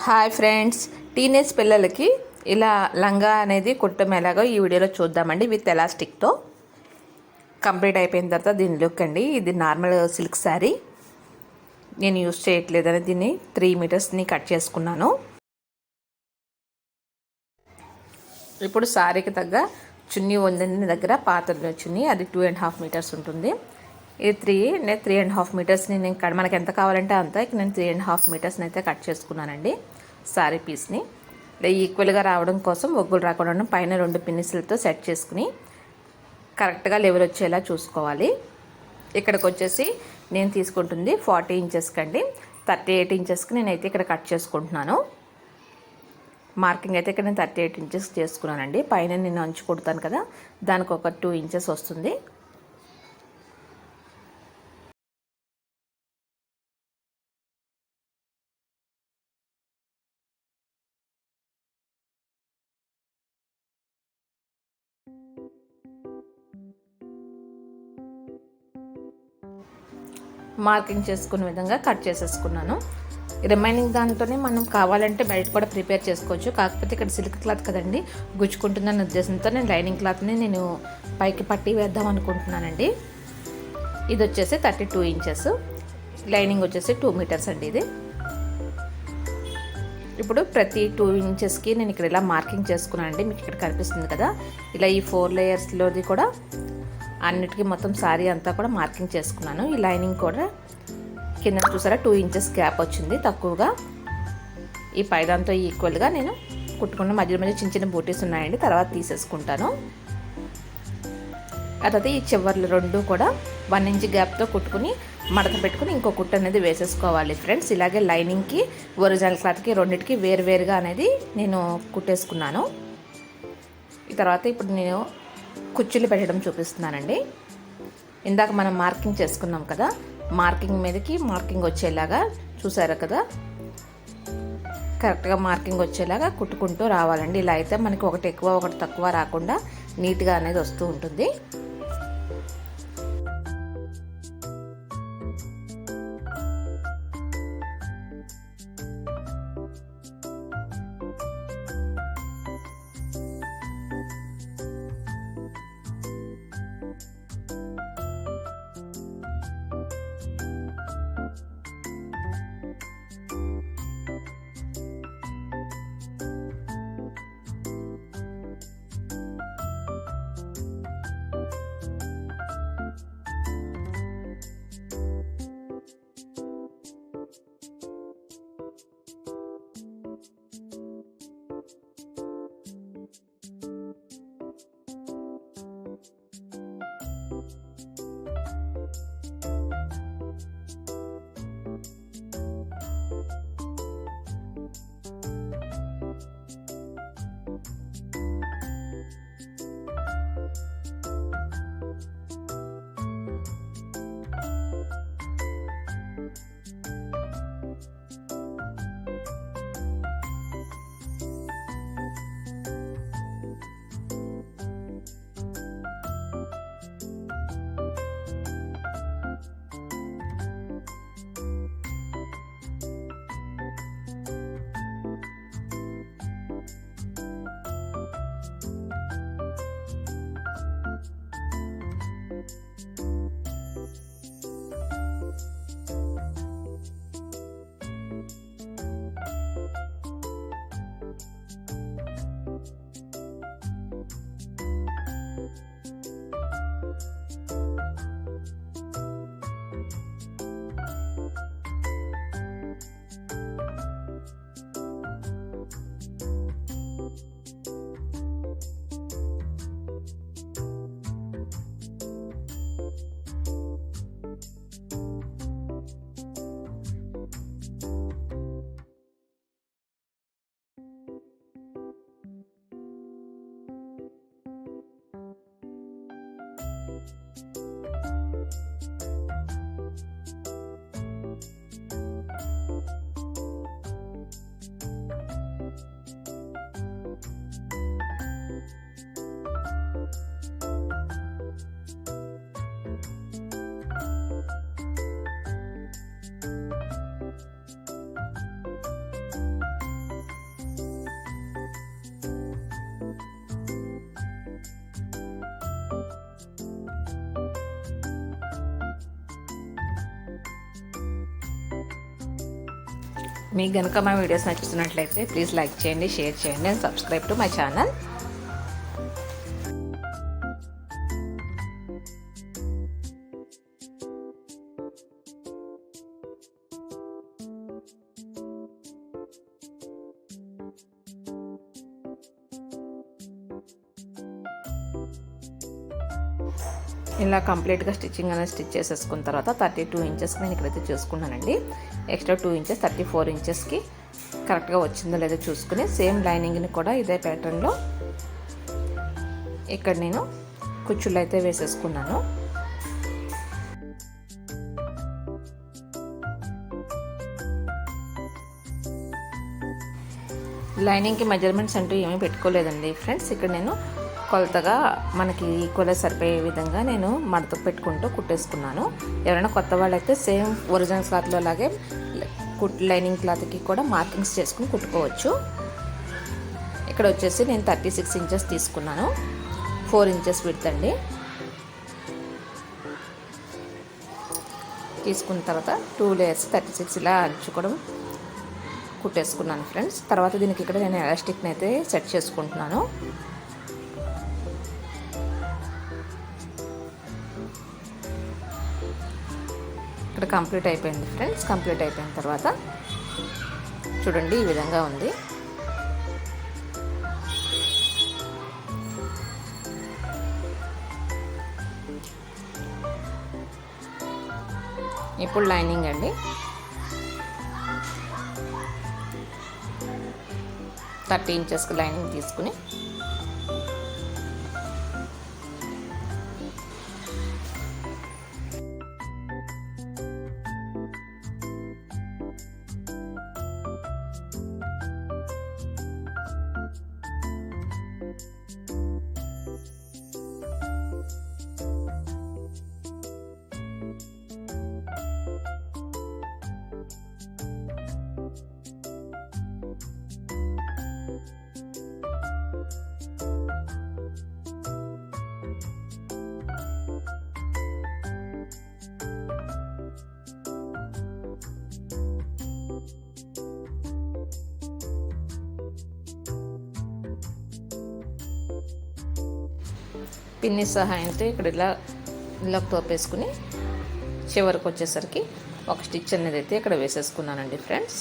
Hi friends, teenage పిల్లలకి ఇలా లంగా అనేది కుట్టడం ఎలాగో ఈ వీడియోలో చూద్దామండి. విత్ ఎలాస్టిక్తో కంప్లీట్ అయిపోయిన తర్వాత దీని లుక్ అండి. ఇది నార్మల్ సిల్క్ శారీ, నేను యూజ్ చేయట్లేదని దీన్ని 3 మీటర్స్ని కట్ చేసుకున్నాను. ఇప్పుడు శారీకి తగ్గ చున్నీ ఉందని దగ్గర పాత చున్నీ, అది 2.5 మీటర్స్ ఉంటుంది. ఇది 3.5 మీటర్స్ని నేను మనకి ఎంత కావాలంటే అంత నేను 3.5 మీటర్స్ని అయితే కట్ చేసుకున్నానండి. శారీ పీస్ని ఈక్వల్గా రావడం కోసం, ఒగ్గులు రాకుండా పైన 2 పిన్నిస్లతో సెట్ చేసుకుని కరెక్ట్గా లెవెల్ వచ్చేలా చూసుకోవాలి. ఇక్కడికి వచ్చేసి నేను తీసుకుంటుంది 40 ఇంచెస్కి అండి. 38 ఇంచెస్కి నేనైతే ఇక్కడ కట్ చేసుకుంటున్నాను. మార్కింగ్ అయితే ఇక్కడ నేను 38 ఇంచెస్ చేసుకున్నానండి. పైన నేను అంచు కుడతాను కదా, దానికి ఒక 2 ఇంచెస్ వస్తుంది. మార్కింగ్ చేసుకునే విధంగా కట్ చేసేసుకున్నాను. రిమైనింగ్ దాంట్లోనే మనం కావాలంటే బెల్ట్ కూడా ప్రిపేర్ చేసుకోవచ్చు. కాకపోతే ఇక్కడ సిల్క్ క్లాత్ కదండి, గుచ్చుకుంటుందన్న ఉద్దేశంతో నేను లైనింగ్ క్లాత్ని నేను పైకి పట్టి వేద్దాం అనుకుంటున్నానండి. ఇది వచ్చేసి 32 ఇంచెస్, లైనింగ్ వచ్చేసి 2 మీటర్స్ అండి. ఇది ఇప్పుడు ప్రతి 2 ఇంచెస్కి నేను ఇక్కడ ఇలా మార్కింగ్ చేసుకున్నానండి. మీకు ఇక్కడ కనిపిస్తుంది కదా, ఇలా ఈ 4 లేయర్స్లోది కూడా అన్నిటికీ మొత్తం శారీ అంతా కూడా మార్కింగ్ చేసుకున్నాను. ఈ లైనింగ్ కూడా కింద చూసారా 2 ఇంచెస్ గ్యాప్ వచ్చింది తక్కువగా. ఈ పైదాంతో ఈక్వల్గా నేను కుట్టుకున్న మధ్య మధ్య చిన్న చిన్న బూటీస్ ఉన్నాయండి, తర్వాత తీసేసుకుంటాను. ఆ తర్వాత ఈ చివర్లు 2 కూడా 1 ఇంచ్ గ్యాప్తో కుట్టుకుని మడత పెట్టుకుని ఇంకో కుట్టు అనేది వేసేసుకోవాలి ఫ్రెండ్స్. ఇలాగే లైనింగ్కి ఒరిజినల్ క్లాత్కి రెండింటికి వేరువేరుగా అనేది నేను కుట్టేసుకున్నాను. ఈ తర్వాత ఇప్పుడు నేను కుచ్చులు పెట్టడం చూపిస్తున్నానండి. ఇందాక మనం మార్కింగ్ చేసుకున్నాం కదా, మార్కింగ్ మీదకి మార్కింగ్ వచ్చేలాగా చూసారు కదా, కరెక్ట్గా మార్కింగ్ వచ్చేలాగా కుట్టుకుంటూ రావాలండి. ఇలా అయితే మనకి ఒకటి ఎక్కువ ఒకటి తక్కువ రాకుండా నీట్గా అనేది వస్తూ ఉంటుంది. మీకు కనుక మా వీడియోస్ నచ్చుతున్నట్లయితే ప్లీజ్ లైక్ చేయండి, షేర్ చేయండి and subscribe to my channel. ఇలా కంప్లీట్గా స్టిచ్చింగ్ అనేది స్టిచ్ చేసేసుకున్న తర్వాత 32 ఇంచెస్కి నేను ఇక్కడైతే చూసుకున్నానండి. ఎక్స్ట్రా 2 ఇంచెస్ 34 ఇంచెస్కి కరెక్ట్గా వచ్చిందో లేదో చూసుకుని సేమ్ లైనింగ్ని కూడా ఇదే ప్యాటర్న్లో ఇక్కడ నేను కుచ్చుళ్ళు అయితే వేసేసుకున్నాను. లైనింగ్కి మెజర్మెంట్స్ అంటూ ఏమీ పెట్టుకోలేదండి ఫ్రెండ్స్. ఇక్కడ నేను కొలతగా మనకి ఈక్వల్గా సరిపోయే విధంగా నేను మడత పెట్టుకుంటూ కుట్టేసుకున్నాను. ఎవరైనా కొత్త వాళ్ళైతే సేమ్ ఒరిజినల్ క్లాత్లో లాగే లైనింగ్ క్లాత్కి కూడా మార్కింగ్స్ చేసుకుని కుట్టుకోవచ్చు. ఇక్కడ వచ్చేసి నేను 36 ఇంచెస్ తీసుకున్నాను. 4 ఇంచెస్ విడ్త్ అండి. తీసుకున్న తర్వాత 2 లేయర్స్ 36 ఇలా అంచుకోవడం కుట్టేసుకున్నాను ఫ్రెండ్స్. తర్వాత దీనికి ఇక్కడ నేను ఎలాస్టిక్ని అయితే సెట్ చేసుకుంటున్నాను. ఇక్కడ కంప్లీట్ అయిపోయింది ఫ్రెండ్స్. కంప్లీట్ అయిపోయిన తర్వాత చూడండి ఈ విధంగా ఉంది. ఇప్పుడు లైనింగ్ అండి. 30 ఇంచెస్కి లైనింగ్ తీసుకుని పిన్ని సహాయంతో ఇక్కడ ఇలా తోపేసుకుని చివరికి వచ్చేసరికి ఒక స్టిచ్ అనేది అయితే ఇక్కడ వేసేసుకున్నానండి ఫ్రెండ్స్.